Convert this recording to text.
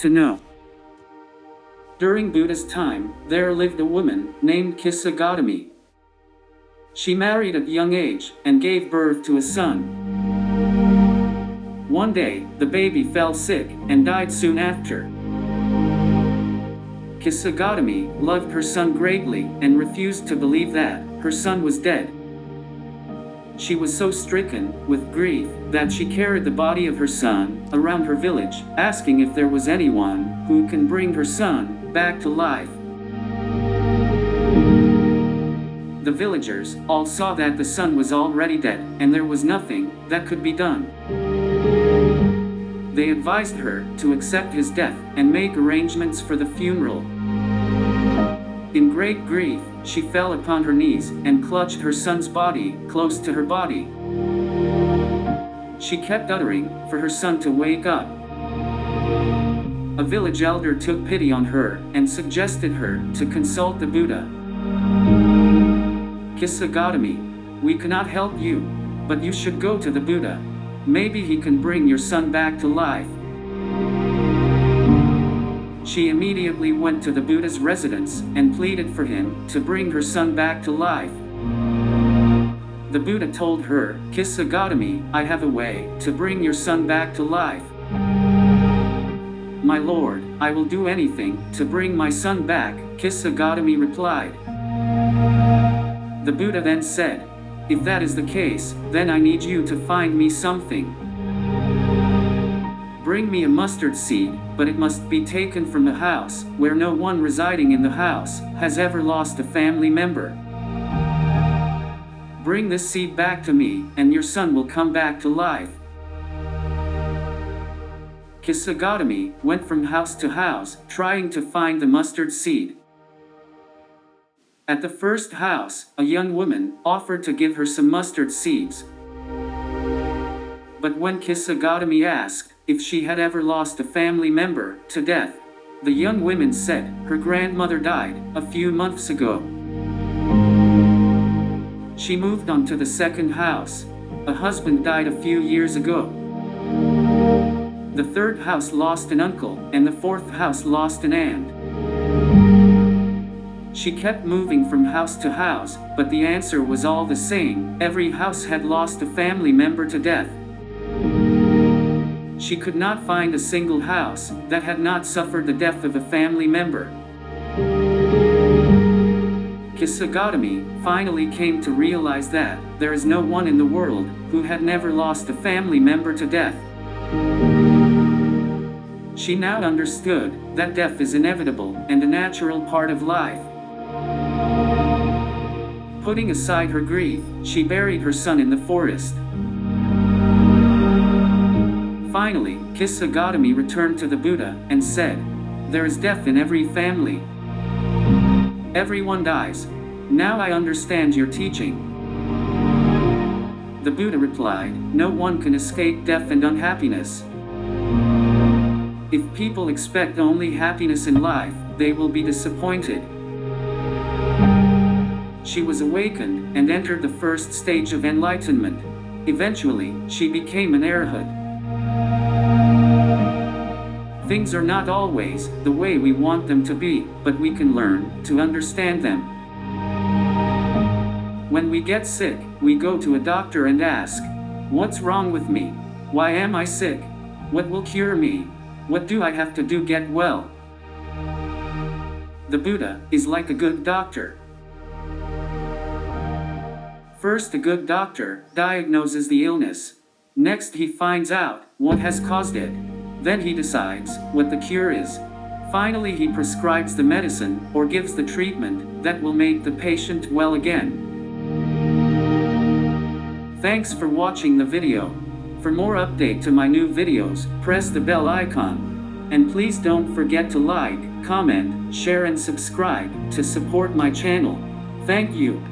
to know. During Buddha's time, there lived a woman named KISA GOTAMI. She married at a young age and gave birth to a son. One day, the baby fell sick and died soon after. KISA GOTAMI loved her son greatly and refused to believe that her son was dead. She was so stricken with grief that she carried the body of her son around her village, asking if there was anyone who can bring her son back to life. The villagers all saw that the son was already dead, and there was nothing that could be done. They advised her to accept his death and make arrangements for the funeral. In great grief, she fell upon her knees and clutched her son's body close to her body. She kept uttering for her son to wake up. A village elder took pity on her and suggested her to consult the Buddha. KISA GOTAMI, we cannot help you, but you should go to the Buddha. Maybe he can bring your son back to life. She immediately went to the Buddha's residence and pleaded for him to bring her son back to life. The Buddha told her, KISA GOTAMI, I have a way to bring your son back to life. My lord, I will do anything to bring my son back, KISA GOTAMI replied. The Buddha then said, if that is the case, then I need you to find me something. Bring me a mustard seed, but it must be taken from a house where no one residing in the house has ever lost a family member. Bring this seed back to me, and your son will come back to life. KISA GOTAMI went from house to house, trying to find the mustard seed. At the first house, a young woman offered to give her some mustard seeds. But when KISA GOTAMI asked if she had ever lost a family member to death, the young woman said her grandmother died a few months ago. She moved on to the second house. A husband died a few years ago. The third house lost an uncle, and the fourth house lost an aunt. She kept moving from house to house, but the answer was all the same. Every house had lost a family member to death. She could not find a single house that had not suffered the death of a family member. KISA GOTAMI finally came to realize that there is no one in the world who had never lost a family member to death. She now understood that death is inevitable and a natural part of life. Putting aside her grief, she buried her son in the forest. Finally, KISA GOTAMI returned to the Buddha and said, there is death in every family. Everyone dies. Now I understand your teaching. The Buddha replied, no one can escape death and unhappiness. If people expect only happiness in life, they will be disappointed. She was awakened and entered the first stage of enlightenment. Eventually, she became an arhat. Things are not always the way we want them to be, but we can learn to understand them. When we get sick, we go to a doctor and ask, what's wrong with me? Why am I sick? What will cure me? What do I have to do to get well? The Buddha is like a good doctor. First, a good doctor diagnoses the illness. Next, he finds out what has caused it. Then he decides what the cure is. Finally, he prescribes the medicine or gives the treatment that will make the patient well again. Thanks for watching the video. For more update to my new videos, press the bell icon. And please don't forget to like, comment, share and subscribe to support my channel. Thank you.